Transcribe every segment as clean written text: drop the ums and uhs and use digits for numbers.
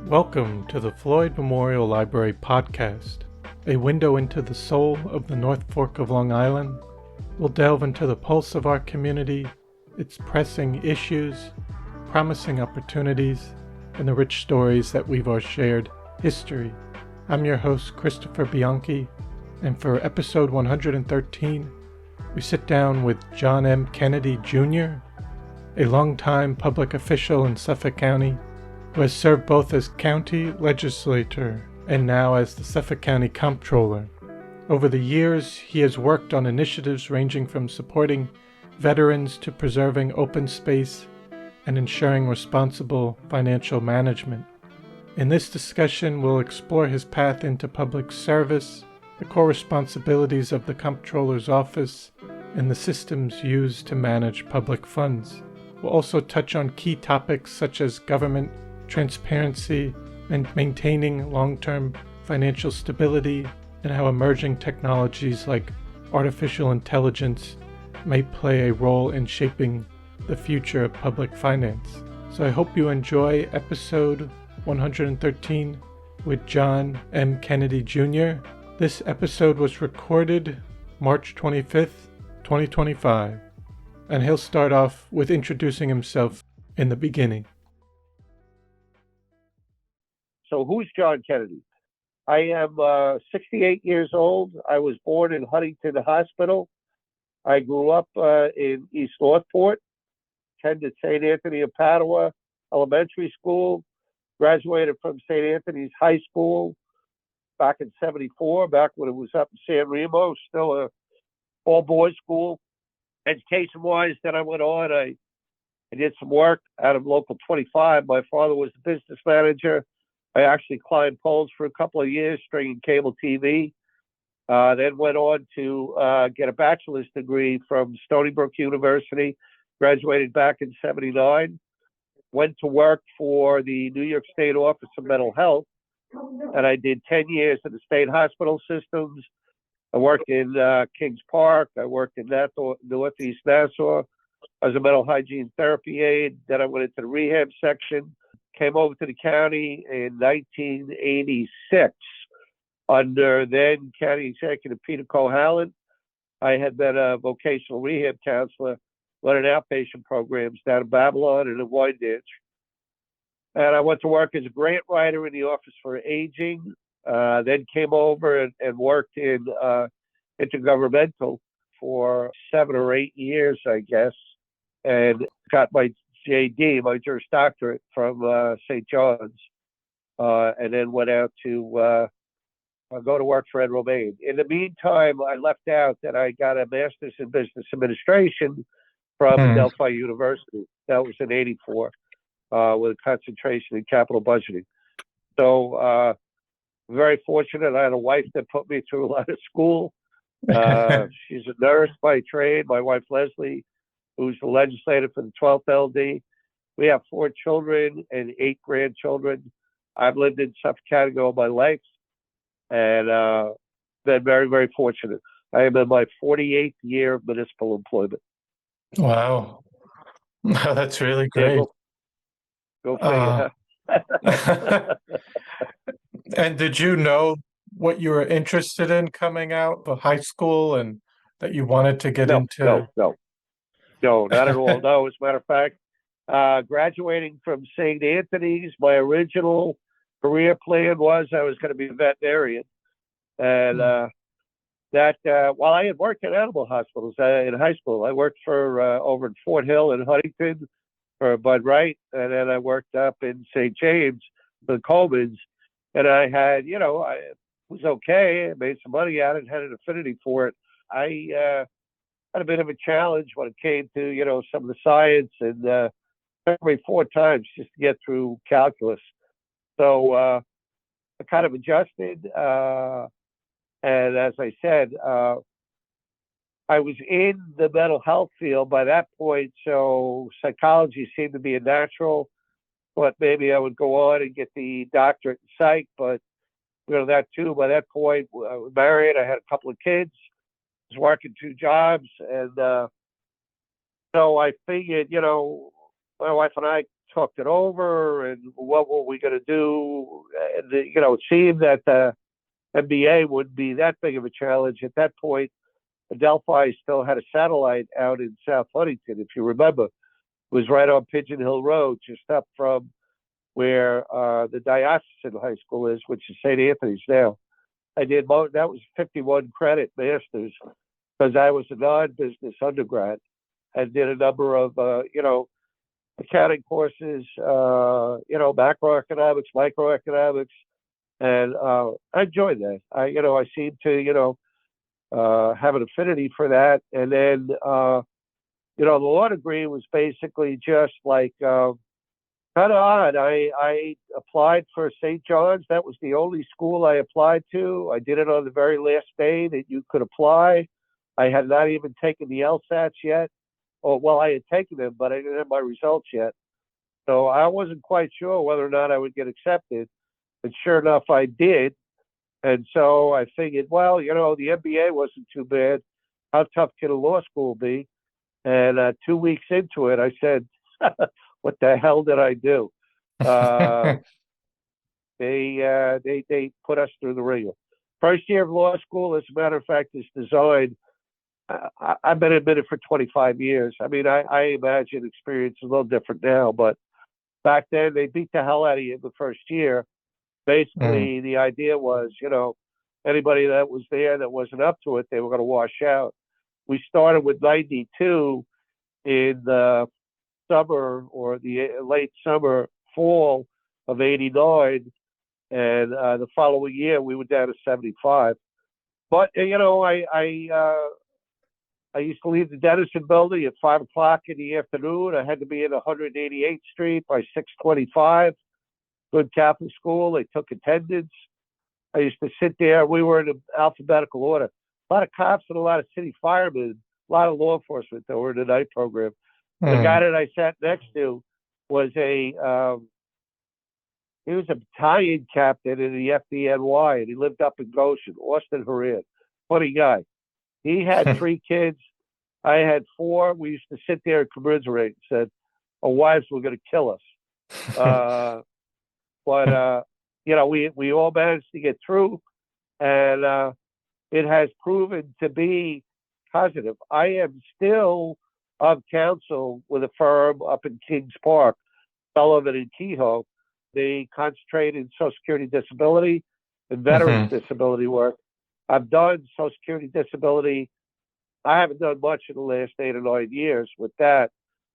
Welcome to the Floyd Memorial Library podcast, a window into the soul of the North Fork of Long Island. We'll delve into the pulse of our community, its pressing issues, promising opportunities, and the rich stories that weave our shared history. I'm your host, Christopher Bianchi, and for episode 113, we sit down with John M. Kennedy Jr., a longtime public official in Suffolk County who has served both as County Legislator and now as the Suffolk County Comptroller. Over the years, he has worked on initiatives ranging from supporting veterans to preserving open space and ensuring responsible financial management. In this discussion, we'll explore his path into public service, the core responsibilities of the Comptroller's office, and the systems used to manage public funds. We'll also touch on key topics such as government transparency and maintaining long-term financial stability, and how emerging technologies like artificial intelligence may play a role in shaping the future of public finance. So I hope you enjoy episode 113 with John M. Kennedy Jr. This episode was recorded March 25th, 2025, and he'll start off with introducing himself in the beginning. So who's John Kennedy? I am 68 years old. I was born in Huntington Hospital. I grew up in East Northport, attended St. Anthony of Padua Elementary School, graduated from St. Anthony's High School back in '74, back when it was up in San Remo, still a all-boys school. Education-wise, then I went on. I did some work out of Local 25. My father was the business manager. I actually climbed poles for a couple of years, stringing cable TV. Then went on to get a bachelor's degree from Stony Brook University, graduated back in '79. Went to work for the New York State Office of Mental Health, and I did 10 years in the state hospital systems. I worked in Kings Park. I worked in Northeast Nassau as a mental hygiene therapy aide. Then I went into the rehab section. Came over to the county in 1986 under then County Executive Peter Cohallen. I had been a vocational rehab counselor running outpatient programs down in Babylon and in Wyandanch. And I went to work as a grant writer in the Office for Aging, then came over and worked in intergovernmental for 7 or 8 years, I guess, and got my JD, my Juris Doctorate from St. John's, and then went out to go to work for Ed Romaine. In the meantime, I left out that I got a master's in business administration from Delphi University. That was in '84, with a concentration in capital budgeting. So, very fortunate. I had a wife that put me through a lot of school. She's a nurse by trade. My wife, Leslie, who's the legislator for the 12th LD. We have 4 children and 8 grandchildren. I've lived in Suffolk County all my life, and been very, very fortunate. I am in my 48th year of municipal employment. Wow. That's really great. Yeah, go figure. And did you know what you were interested in coming out of high school and that you wanted to get into? No, not at all. No, as a matter of fact, graduating from St. Anthony's, my original career plan was I was going to be a veterinarian. And while I had worked at animal hospitals in high school, I worked for over in Fort Hill in Huntington for Bud Wright, and then I worked up in St. James for the Colemans. And I had, I was okay. I made some money at it, had an affinity for it. I had a bit of a challenge when it came to, some of the science, and took me 4 times just to get through calculus. So I kind of adjusted. And as I said, I was in the mental health field by that point, so psychology seemed to be a natural. thought maybe I would go on and get the doctorate in psych, but that too. By that point, I was married. I had a couple of kids. Was working two jobs, and so I figured, my wife and I talked it over, and what were we going to do? And it seemed that the MBA wouldn't be that big of a challenge at that point. Adelphi still had a satellite out in South Huntington, if you remember. It was right on Pigeon Hill Road, just up from where the Diocesan High School is, which is St. Anthony's now. I did that was 51 credit master's because I was a non-business undergrad. I did a number of accounting courses, macroeconomics, microeconomics, and I enjoyed that. I seemed to have an affinity for that, and then the law degree was basically just like kind of odd. I applied for St. John's. That was the only school I applied to. I did it on the very last day that you could apply. I had not even taken the LSATs yet. Well, I had taken them, but I didn't have my results yet. So I wasn't quite sure whether or not I would get accepted. And sure enough, I did. And so I figured, well, the MBA wasn't too bad. How tough can a law school be? And 2 weeks into it, I said, what the hell did I do? They put us through the ringer. First year of law school, as a matter of fact, is designed. I've been admitted for 25 years. I mean, I imagine experience is a little different now, but back then they beat the hell out of you the first year. Basically, the idea was, anybody that was there that wasn't up to it, they were going to wash out. We started with 92 in the summer or the late summer, fall of 89. And the following year, we were down to 75. But, I used to leave the Dennison building at 5 o'clock in the afternoon. I had to be in 188th Street by 6:25. Good Catholic school. They took attendance. I used to sit there. We were in alphabetical order. A lot of cops and a lot of city firemen, a lot of law enforcement that were in the night program. The guy that I sat next to was he was a battalion captain in the FDNY, and he lived up in Goshen, Austin Haran. Funny guy. He had 3 kids. I had 4. We used to sit there and commiserate and said, our wives were going to kill us. But we all managed to get through, and it has proven to be positive. I am still of counsel with a firm up in Kings Park, Sullivan and Kehoe. They concentrate in Social Security disability and veterans disability work. I've done Social Security disability. I haven't done much in the last 8 or 9 years with that,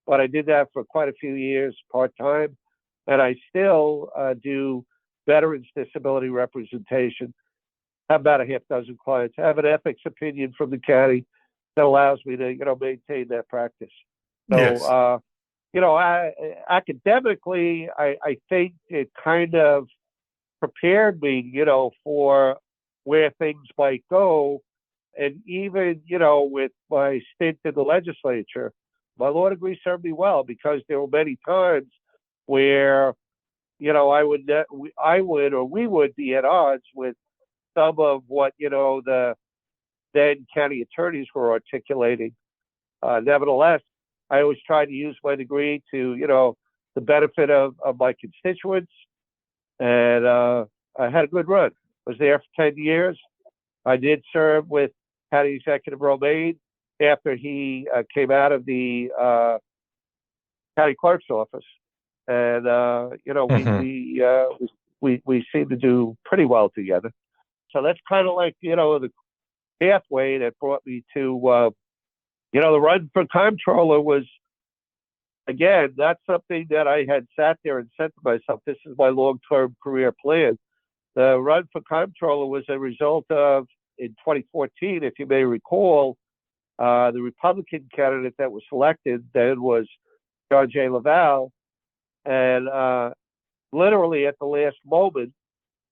but I did that for quite a few years part-time. And I still do veterans disability representation. I have about a half dozen clients. I have an ethics opinion from the county that allows me to, maintain that practice. So, yes. Academically, I think it kind of prepared me, for where things might go. And even, with my stint in the legislature, my law degree served me well because there were many times where, we would be at odds with some of what, the then county attorneys were articulating. Nevertheless, I always tried to use my degree to, the benefit of my constituents. And I had a good run. I was there for 10 years. I did serve with County Executive Romaine after he came out of the county clerk's office. And, we seem to do pretty well together. So that's kind of like, the pathway that brought me to, the run for comptroller was, again, not something that I had sat there and said to myself, this is my long-term career plan. The run for comptroller was a result of, in 2014, if you may recall, the Republican candidate that was selected then was John J. Laval. And literally at the last moment,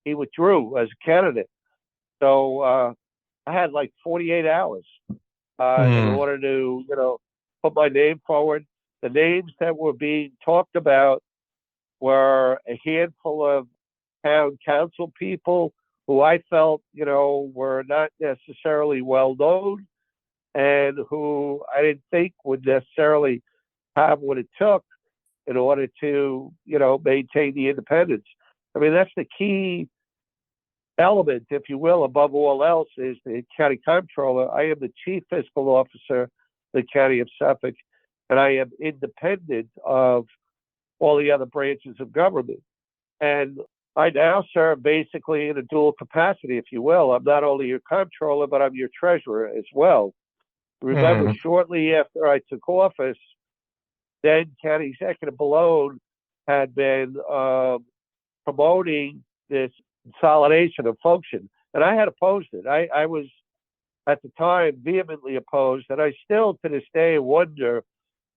he withdrew as a candidate. So I had like 48 hours in order to, put my name forward. The names that were being talked about were a handful of town council people who I felt, were not necessarily well known and who I didn't think would necessarily have what it took in order to, maintain the independence. I mean, that's the key element, if you will, above all else, is the county comptroller. I am the chief fiscal officer of the county of Suffolk, and I am independent of all the other branches of government. And I now serve basically in a dual capacity, if you will. I'm not only your comptroller, but I'm your treasurer as well. Remember, shortly after I took office, then County Executive Malone had been promoting this consolidation of function, and I had opposed it. I was at the time vehemently opposed, and I still to this day wonder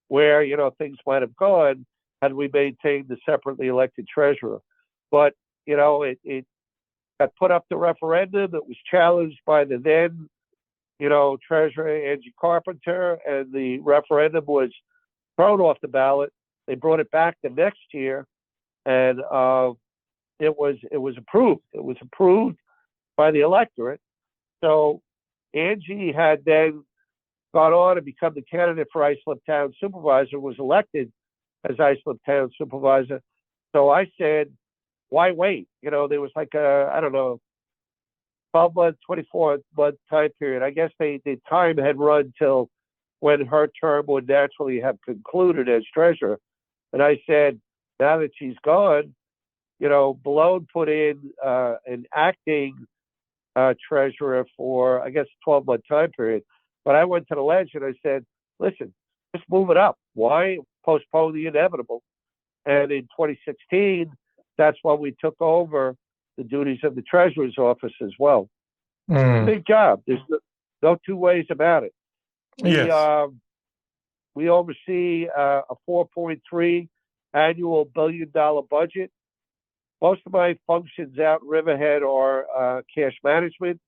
where things might have gone had we maintained the separately elected treasurer. But it got put up to referendum. It was challenged by the then treasurer Angie Carpenter, and the referendum was thrown off the ballot. They brought it back the next year, and it was approved. It was approved by the electorate. So Angie had then gone on to become the candidate for Islip Town Supervisor, was elected as Islip Town Supervisor. So I said, why wait? There was like a, I don't know, 12-month, 24-month time period. I guess the time had run till when her term would naturally have concluded as treasurer. And I said, now that she's gone, Malone put in an acting treasurer for, I guess, a 12-month time period. But I went to the ledge and I said, listen, just move it up. Why postpone the inevitable? And in 2016, that's when we took over the duties of the treasurer's office as well. Big job. There's no two ways about it. We oversee a $4.3 annual billion-dollar budget. Most of my functions out in Riverhead are cash management,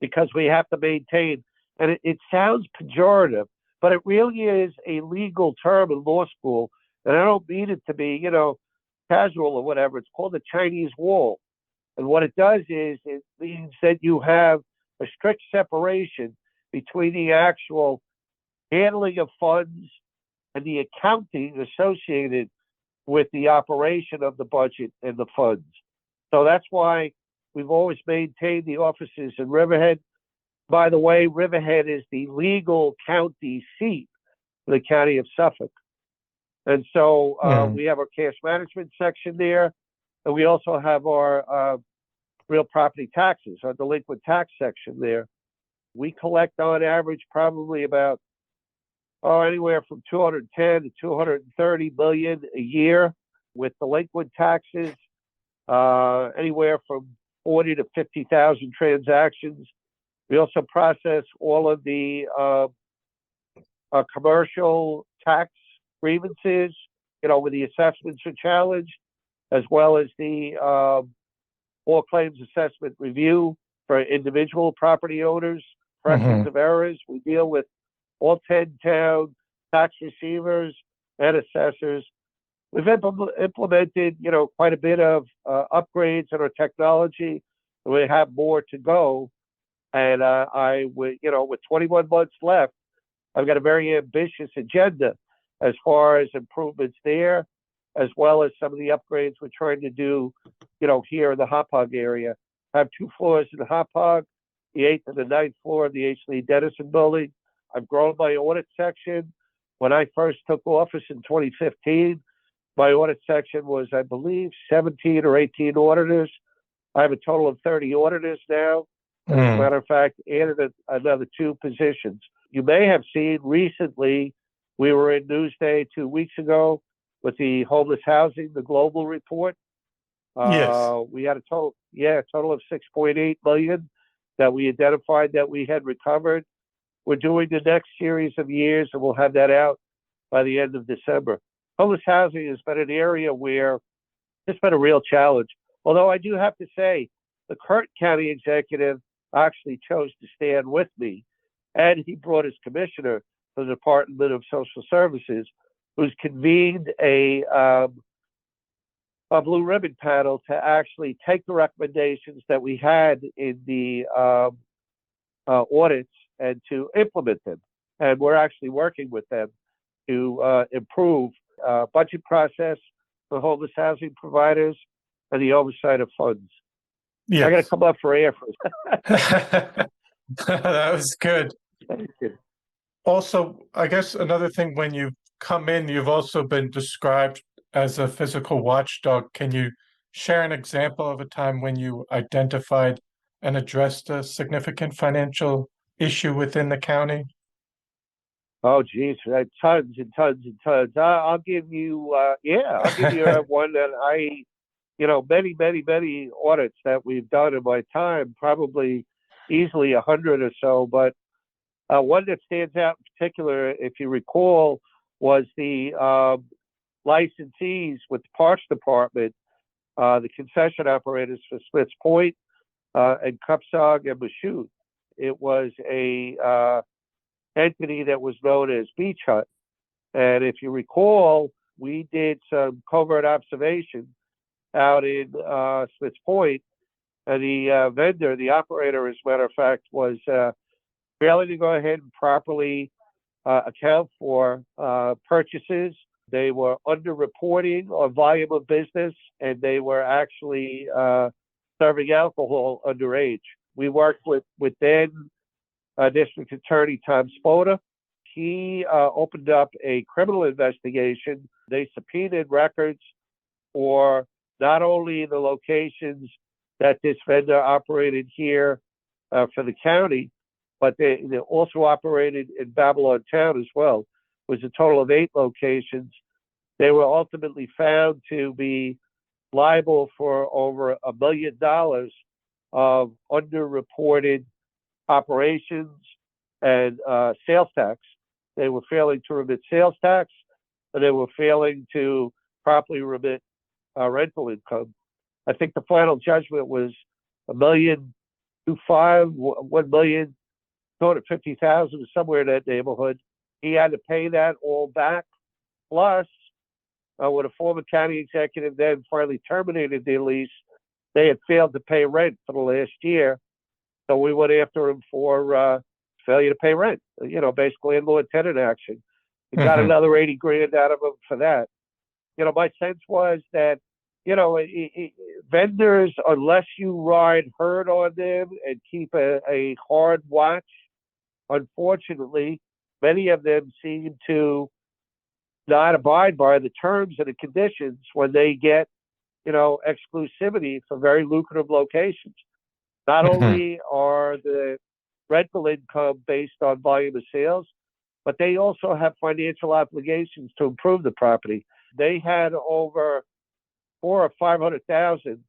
because we have to maintain, and it sounds pejorative, but it really is a legal term in law school, and I don't mean it to be, casual or whatever. It's called the Chinese wall. And what it does is it means that you have a strict separation between the actual handling of funds and the accounting associated with the operation of the budget and the funds. So that's why we've always maintained the offices in Riverhead. By the way, Riverhead is the legal county seat for the county of Suffolk. And so we have our cash management section there. And we also have our real property taxes, our delinquent tax section there. We collect on average probably about anywhere from 210 to 230 million a year with delinquent taxes, anywhere from 40 to 50,000 transactions. We also process all of the commercial tax grievances, where the assessments are challenged, as well as the all claims assessment review for individual property owners, corrections of errors. We deal with all 10 town tax receivers and assessors. We've implemented, quite a bit of upgrades in our technology. We have more to go. And with 21 months left, I've got a very ambitious agenda as far as improvements there, as well as some of the upgrades we're trying to do, here in the Hauppauge area. I have 2 floors in the Hauppauge, the 8th and the 9th floor of the H. Lee Dennison building. I've grown my audit section. When I first took office in 2015, my audit section was, I believe, 17 or 18 auditors. I have a total of 30 auditors now. As a matter of fact, added another 2 positions. You may have seen recently, we were in Newsday 2 weeks ago with the homeless housing, the global report. Yes. We had a total of 6.8 million that we identified that we had recovered. We're doing the next series of years, and we'll have that out by the end of December. Homeless housing has been an area where it's been a real challenge. Although I do have to say, the current county executive actually chose to stand with me, and he brought his commissioner for the Department of Social Services, who's convened a a blue ribbon panel to actually take the recommendations that we had in the audits and to implement them. And we're actually working with them to improve budget process for homeless housing providers and the oversight of funds. Yes. I got to come up for air first. That was good. Thank you. Also, I guess another thing, when you come in, you've also been described as a physical watchdog. Can you share an example of a time when you identified and addressed a significant financial issue within the county? Oh, geez, tons and tons and tons. I'll give you, I'll give you one that many, many, many audits that we've done in my time, probably easily 100 or so. But one that stands out in particular, if you recall, was the licensees with the Parks Department, the concession operators for Smiths Point and Cupsog and Mashout. It was a entity that was known as Beach Hut. And if you recall, we did some covert observation out in Smiths Point, and the vendor, the operator, as a matter of fact, was failing to go ahead and properly account for purchases. They were underreporting on volume of business, and they were actually serving alcohol underage. We worked with then District Attorney Tom Spoda. He opened up a criminal investigation. They subpoenaed records for not only the locations that this vendor operated here for the county, but they also operated in Babylon Town as well. It was a total of 8 locations. They were ultimately found to be liable for over $1 million of underreported operations and sales tax. They were failing to remit sales tax, and they were failing to properly remit rental income. I think the final judgment was $1,250,000, somewhere in that neighborhood. He had to pay that all back. Plus, when a former county executive then finally terminated their lease, they had failed to pay rent for the last year. So we went after him for failure to pay rent, basically landlord-tenant action. We got another $80,000 out of him for that. My sense was that, vendors, unless you ride herd on them and keep a hard watch, unfortunately, many of them seem to not abide by the terms and the conditions when they get, exclusivity for very lucrative locations. Not only are the rental income based on volume of sales, but they also have financial obligations to improve the property. They had over $400,000 or $500,000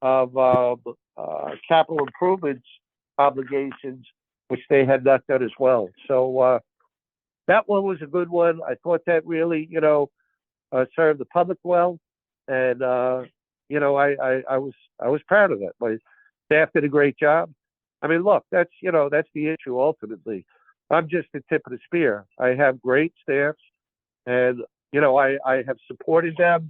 of capital improvements obligations, which they had not done as well. So that one was a good one. I thought that really, served the public well, and I was proud of that. My staff did a great job. I mean, look, that's the issue ultimately. I'm just the tip of the spear. I have great staffs, and I have supported them.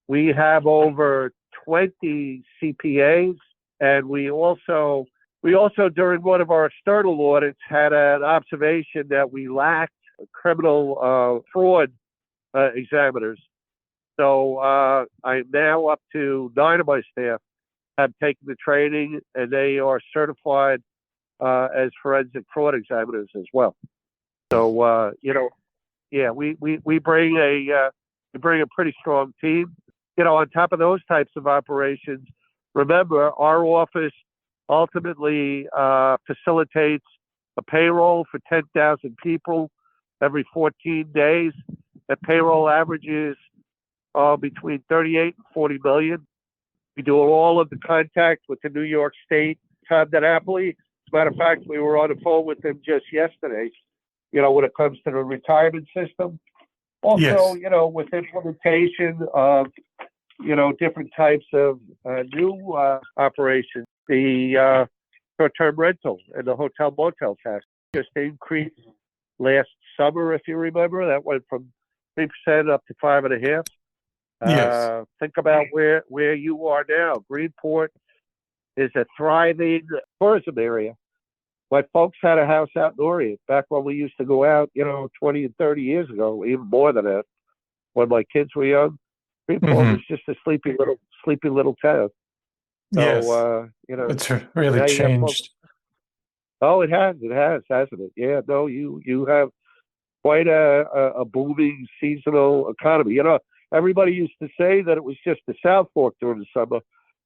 We have over 20 CPAs, and we also during one of our external audits had an observation that we lacked criminal fraud examiners. So I'm now up to 9 of my staff have taken the training, and they are certified as forensic fraud examiners as well. So we bring a pretty strong team. On top of those types of operations, remember, our office ultimately facilitates a payroll for 10,000 people every 14 days. That payroll averages between 38 and 40 million. We do all of the contact with the New York State Tom DiNapoli. As a matter of fact, we were on the phone with them just yesterday, when it comes to the retirement system. Also, Yes. With implementation of, different types of new operations, the short-term rental and the hotel motel tax just increased last summer, if you remember. That went from 3% up to 5.5%. Yes. Think about where you are now. Greenport is a thriving tourism area. My folks had a house out in Orient back when we used to go out, 20 and 30 years ago, even more than that, when my kids were young. Greenport Hmm. was just a sleepy little town. So, Yes. It's really now you got folks. changed. Oh, it has, hasn't it? Yeah, no, you have quite a booming seasonal economy. Everybody used to say that it was just the South Fork during the summer.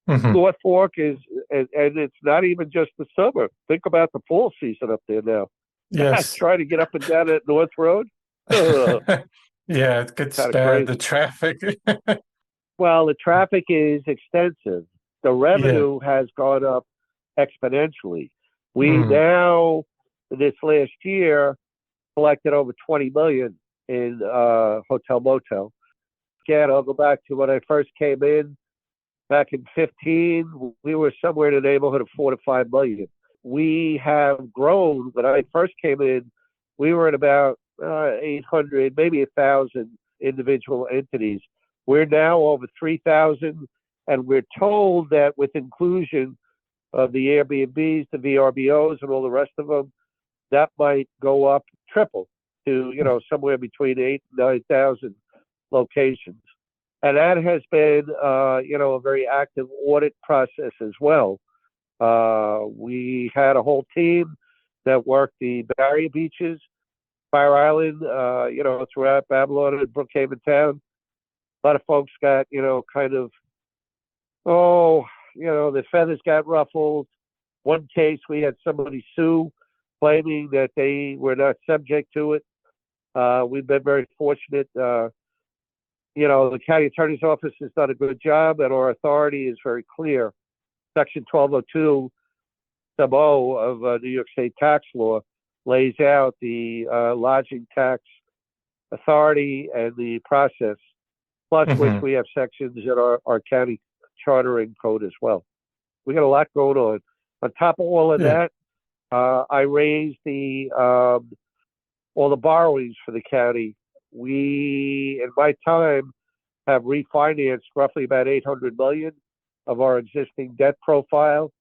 Hmm. North Fork is, and it's not even just the summer. Think about the fall season up there now. Yes. Trying to get up and down that North Road, kind Yeah, it gets of bad. The crazy. traffic. Well, the traffic is extensive. The Yeah. revenue has gone up exponentially. We Mm. now, this last year, collected over 20 million in hotel motel. Again, I'll go back to when I first came in back in 15. We were somewhere in the neighborhood of 4 to 5 million. We have grown. When I first came in, we were at about 800, maybe 1,000 individual entities. We're now over 3,000, and we're told that with inclusion of the Airbnbs, the VRBOs, and all the rest of them, that might go up triple to somewhere between 8 and 9,000 locations. And that has been a very active audit process as well. We had a whole team that worked the barrier beaches, Fire Island, throughout Babylon and Brookhaven Town. A lot of folks got kind of the feathers got ruffled. One case we had somebody sue, claiming that they were not subject to it. We've been very fortunate. The county attorney's office has done a good job, and our authority is very clear. Section 1202, sub O of New York State tax law lays out the lodging tax authority and the process, plus which Hmm. we have sections in our county chartering code as well. We got a lot going on. On top of all of Yeah. that, I raised all the borrowings for the county. We, in my time, have refinanced roughly about 800 million of our existing debt profile, Mm.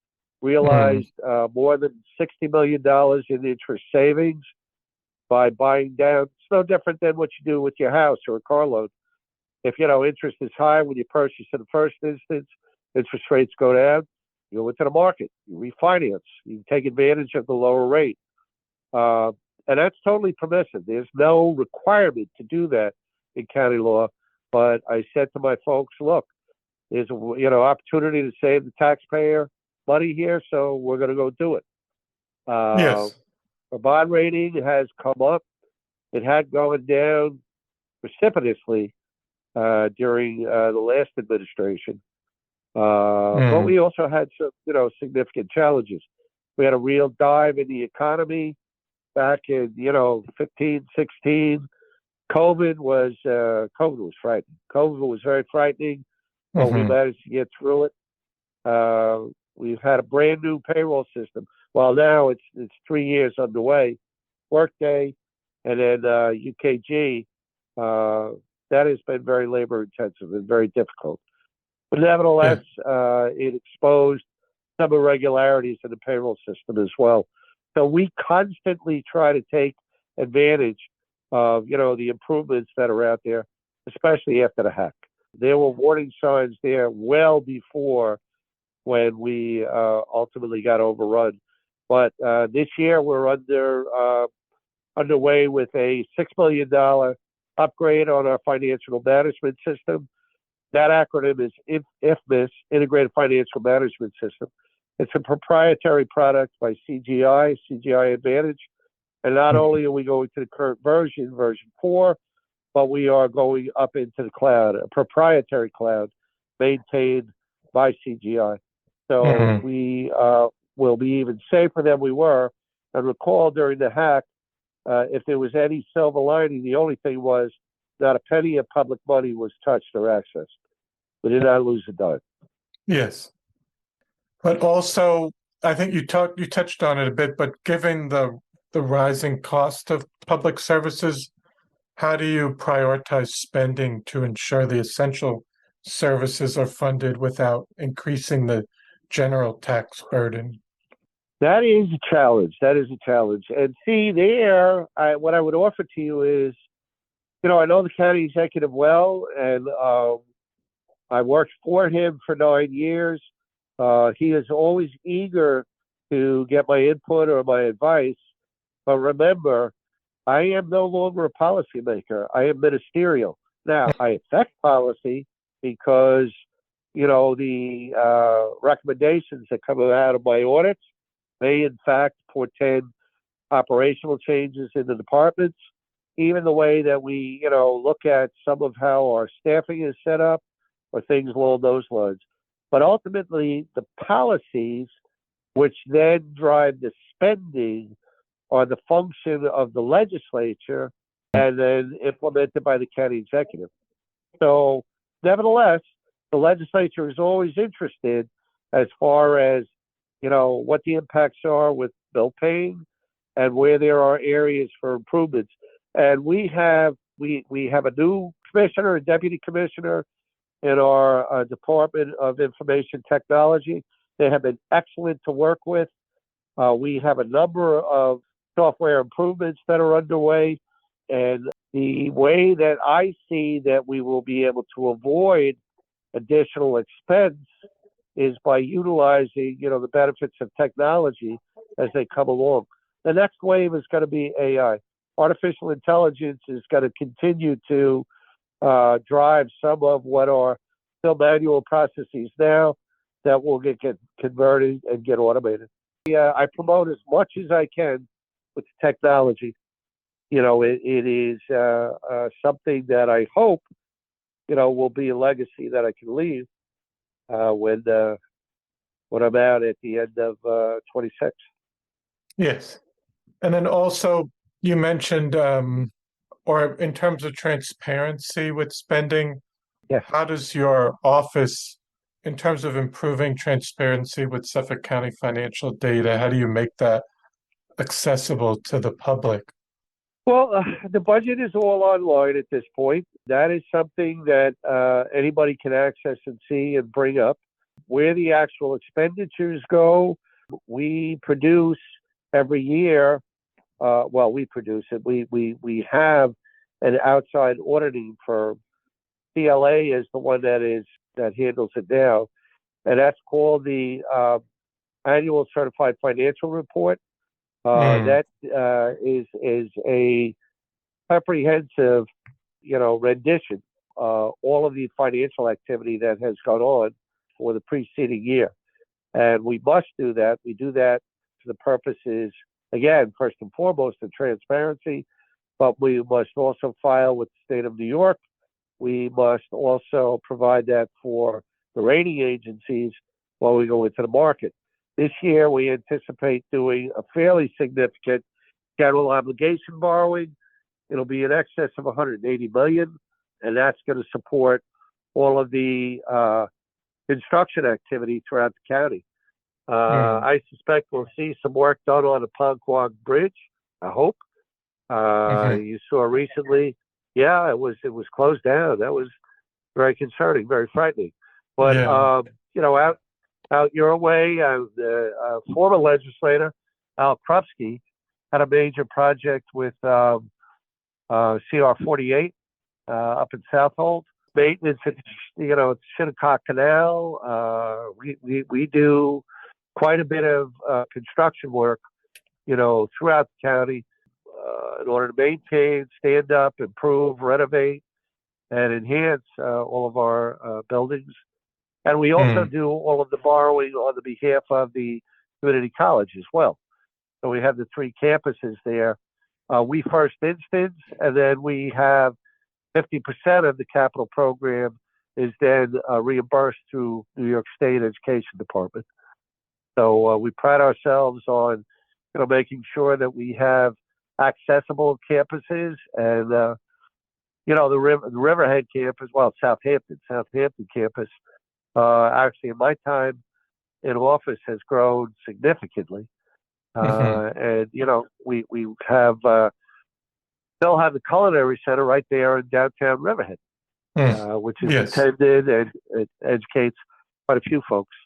realized more than $60 million in interest savings by buying down. It's no different than what you do with your house or a car loan. If interest is high when you purchase in the first instance, interest rates go down. You go into the market, you refinance, you take advantage of the lower rate. And that's totally permissive. There's no requirement to do that in county law. But I said to my folks, look, there's opportunity to save the taxpayer money here, so we're going to go do it. Yes. Our bond rating has come up. It had gone down precipitously during the last administration. But Mm. we also had some, significant challenges. We had a real dive in the economy back in, 15, 16. COVID was frightening. COVID was very frightening, but we Hmm. managed to get through it. We've had a brand new payroll system. Well, now it's 3 years underway. Workday, and then UKG. That has been very labor intensive and very difficult. But nevertheless, Yeah. it exposed some irregularities in the payroll system as well. So we constantly try to take advantage of the improvements that are out there, especially after the hack. There were warning signs there well before when we ultimately got overrun. But this year we're underway with a $6 million upgrade on our financial management system. That acronym is IFMIS, Integrated Financial Management System. It's a proprietary product by CGI Advantage. And not only are we going to the current version 4, but we are going up into the cloud, a proprietary cloud maintained by CGI. So Hmm. we will be even safer than we were. And recall during the hack, if there was any silver lining, the only thing was not a penny of public money was touched or accessed. We did not lose a dime. Yes. But also, I think you touched on it a bit, but given the rising cost of public services, How do you prioritize spending to ensure the essential services are funded without increasing the general tax burden? That is a challenge. That is a challenge. And see, what I would offer to you is, I know the county executive well, and I worked for him for 9 years. He is always eager to get my input or my advice. But remember, I am no longer a policymaker. I am ministerial. Now, I affect policy because, the recommendations that come out of my audits may, in fact, portend operational changes in the departments. Even the way that we, look at some of how our staffing is set up or things along those lines. But ultimately, the policies which then drive the spending are the function of the legislature and then implemented by the county executive. So, nevertheless, the legislature is always interested as far as, what the impacts are with bill paying and where there are areas for improvements. And we have a new commissioner, a deputy commissioner in our Department of Information Technology. They have been excellent to work with. We have a number of software improvements that are underway. And the way that I see that we will be able to avoid additional expense is by utilizing, the benefits of technology as they come along. The next wave is going to be AI. Artificial intelligence is going to continue to drive some of what are still manual processes now that will get converted and get automated. Yeah, I promote as much as I can with technology. It is something that I hope, will be a legacy that I can leave when I'm out at the end of 26. Yes. And then also, you mentioned, or in terms of transparency with spending, Yes. how does your office, in terms of improving transparency with Suffolk County financial data, how do you make that accessible to the public? Well, the budget is all online at this point. That is something that anybody can access and see and bring up. Where the actual expenditures go, we produce every year. We produce it. We have an outside auditing firm. CLA is the one that handles it now, and that's called the Annual Certified Financial Report. That is a comprehensive, rendition, all of the financial activity that has gone on for the preceding year. And we must do that. We do that for the purposes, again, first and foremost, of transparency, but we must also file with the state of New York. We must also provide that for the rating agencies while we go into the market. This year, we anticipate doing a fairly significant general obligation borrowing. It'll be in excess of $180 million, and that's going to support all of the construction activity throughout the county. I suspect we'll see some work done on the Ponquag Bridge. I hope. You saw recently, it was closed down. That was very concerning, very frightening. But out your way, the former legislator Al Krupski had a major project with CR 48 up in Southold. Maintenance at Shinnecock Canal. We do quite a bit of construction work, throughout the county in order to maintain, stand up, improve, renovate, and enhance all of our buildings. And we also do all of the borrowing on the behalf of the community college as well. So we have the 3 campuses there. We first instance, and then we have 50% of the capital program is then reimbursed through New York State Education Department. So we pride ourselves on, making sure that we have accessible campuses, and the Riverhead campus, Southampton campus, actually in my time in office has grown significantly. And we have they'll have the culinary center right there in downtown Riverhead, which is Yes. intended and it educates quite a few folks.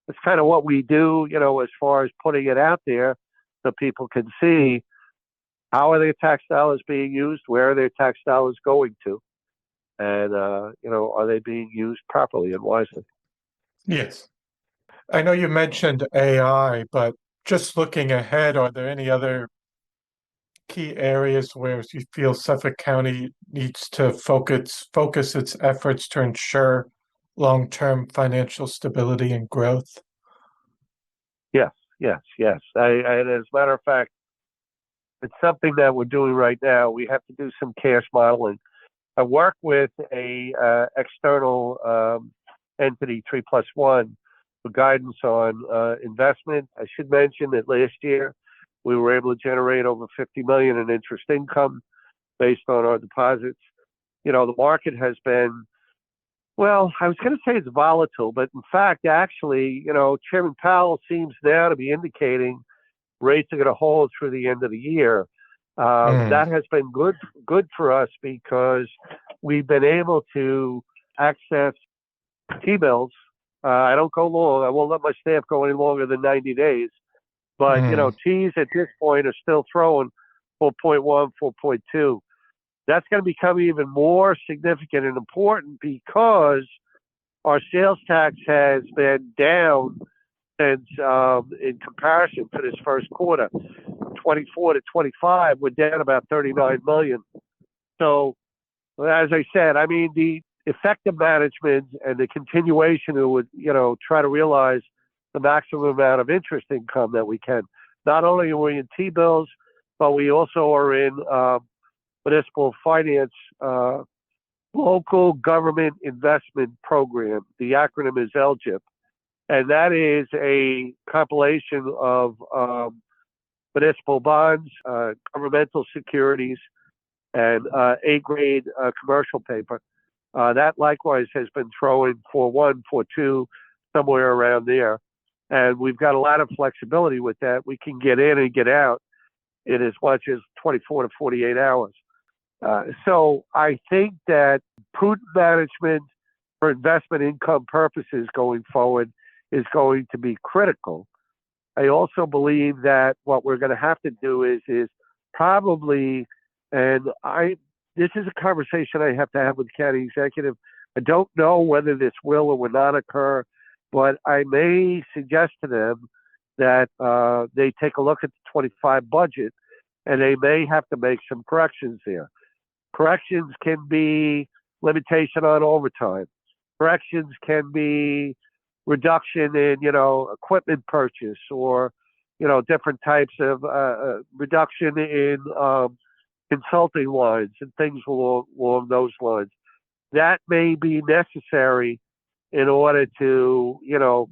It's kind of what we do, as far as putting it out there so people can see how are their tax dollars being used, where are their tax dollars going to, and, are they being used properly and wisely? Yes. I know you mentioned AI, but just looking ahead, are there any other key areas where you feel Suffolk County needs to focus its efforts to ensure long-term financial stability and growth? Yes, yes, yes. And as a matter of fact, it's something that we're doing right now. We have to do some cash modeling. I work with a external entity, 3+1, for guidance on investment. I should mention that last year we were able to generate over $50 million in interest income based on our deposits. The market has been, well, I was going to say it's volatile, but in fact, actually, Chairman Powell seems now to be indicating rates are going to hold through the end of the year. That has been good for us because we've been able to access T-bills. I don't go long. I won't let my staff go any longer than 90 days. But, T's at this point are still throwing 4.1, 4.2. That's going to become even more significant and important because our sales tax has been down since, in comparison to this first quarter, 24 to 25, we're down about 39 million. So, as I said, the effective management and the continuation would, try to realize the maximum amount of interest income that we can. Not only are we in T-bills, but we also are in municipal finance, local government investment program. The acronym is LGIP. And that is a compilation of municipal bonds, governmental securities, and A-grade commercial paper. That likewise has been throwing 4.1, 4.2, somewhere around there. And we've got a lot of flexibility with that. We can get in and get out in as much as 24 to 48 hours. So I think that prudent management for investment income purposes going forward is going to be critical. I also believe that what we're going to have to do is probably, this is a conversation I have to have with the county executive. I don't know whether this will or will not occur, but I may suggest to them that they take a look at the 25 budget and they may have to make some corrections there. Corrections can be limitation on overtime. Corrections can be reduction in, equipment purchase or, different types of reduction in consulting lines and things along those lines. That may be necessary in order to,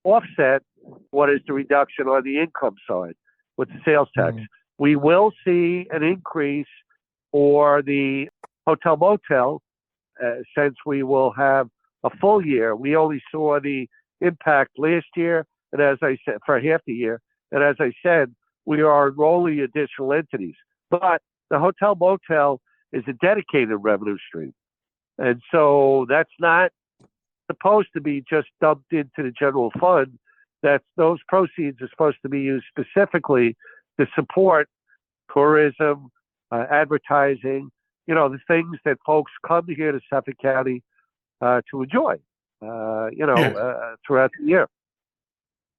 offset what is the reduction on the income side with the sales tax. We will see an increase for the hotel motel since we will have a full year. We only saw the impact last year, and as I said, for half the year. And as I said, we are enrolling additional entities. But the hotel motel is a dedicated revenue stream. And so that's not supposed to be just dumped into the general fund. Those proceeds are supposed to be used specifically to support tourism, advertising, the things that folks come here to Suffolk County to enjoy, throughout the year.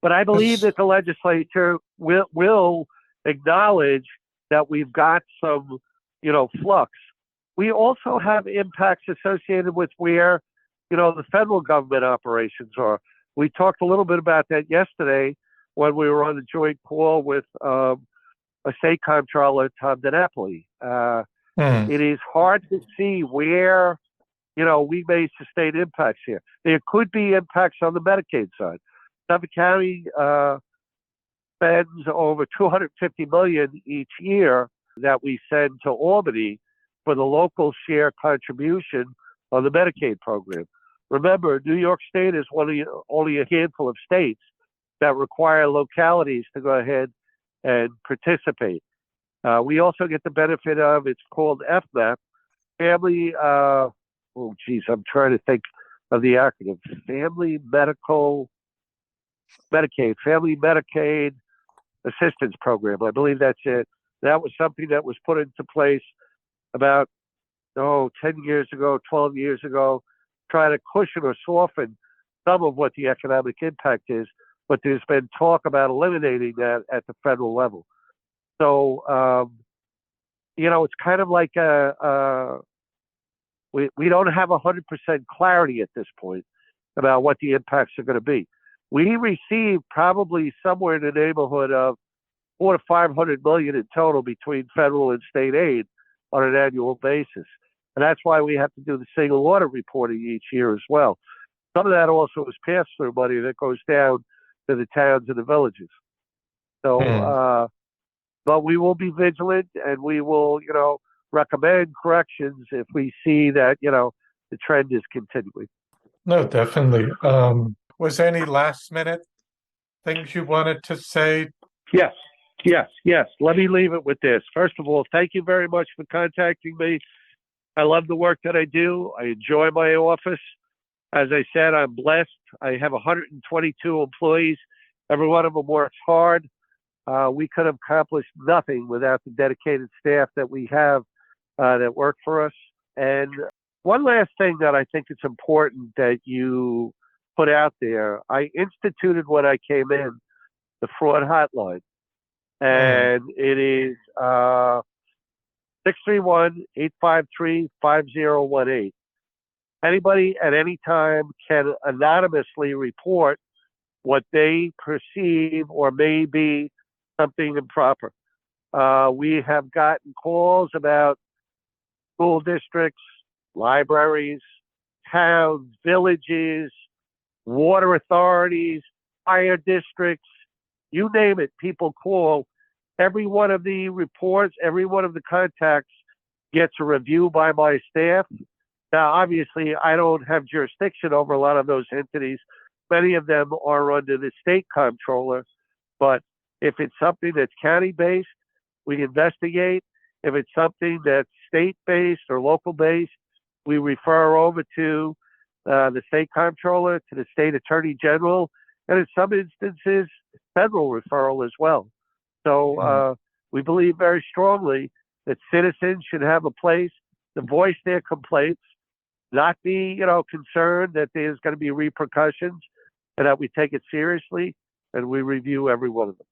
But I believe that the legislature will acknowledge that we've got some, flux. We also have impacts associated with where, the federal government operations are. We talked a little bit about that yesterday when we were on the joint call with a state comptroller, Tom DiNapoli. It is hard to see where, we may sustain impacts here. There could be impacts on the Medicaid side. Suffolk County spends over $250 million each year that we send to Albany for the local share contribution on the Medicaid program. Remember, New York State is only a handful of states that require localities to go ahead and participate. We also get the benefit of, it's called FMAP, Family, I'm trying to think of the acronym, Family Medicaid Assistance Program. I believe that's it. That was something that was put into place about, 10 years ago, 12 years ago, trying to cushion or soften some of what the economic impact is. But there's been talk about eliminating that at the federal level. So, it's kind of like we don't have 100% clarity at this point about what the impacts are going to be. We receive probably somewhere in the neighborhood of $400 to $500 million in total between federal and state aid on an annual basis. And that's why we have to do the single audit reporting each year as well. Some of that also is pass-through money that goes down to the towns and the villages. So, but we will be vigilant, and we will, recommend corrections if we see that, the trend is continuing. No, definitely. Was there any last minute things you wanted to say? Yes. Let me leave it with this. First of all, thank you very much for contacting me. I love the work that I do. I enjoy my office. As I said, I'm blessed. I have 122 employees. Every one of them works hard. We could have accomplished nothing without the dedicated staff that we have that work for us. And one last thing that I think it's important that you put out there, I instituted when I came in the fraud hotline. And it is 631-853-5018. Anybody at any time can anonymously report what they perceive or may be something improper. We have gotten calls about school districts, libraries, towns, villages, water authorities, fire districts, you name it, people call. Every one of the reports, every one of the contacts gets a review by my staff. Now, obviously, I don't have jurisdiction over a lot of those entities. Many of them are under the state comptroller. But if it's something that's county-based, we investigate. If it's something that's state-based or local-based, we refer over to the state comptroller, to the state attorney general, and in some instances, federal referral as well. So we believe very strongly that citizens should have a place to voice their complaints, not be, concerned that there's going to be repercussions, and that we take it seriously and we review every one of them.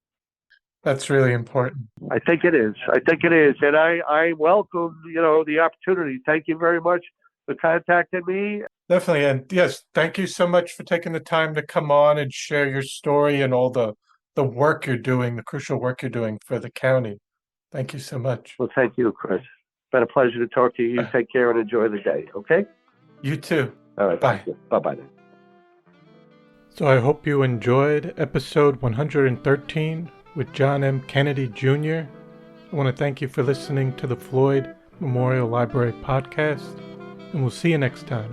That's really important. I think it is. And I welcome, the opportunity. Thank you very much for contacting me. Definitely. And yes, thank you so much for taking the time to come on and share your story and all the work you're doing, the crucial work you're doing for the county. Thank you so much. Well, thank you, Chris. It's been a pleasure to talk to you. You take care and enjoy the day, okay? You too. All right. Bye. Bye-bye then. So I hope you enjoyed episode 113 with John M. Kennedy Jr. I want to thank you for listening to the Floyd Memorial Library podcast, and we'll see you next time.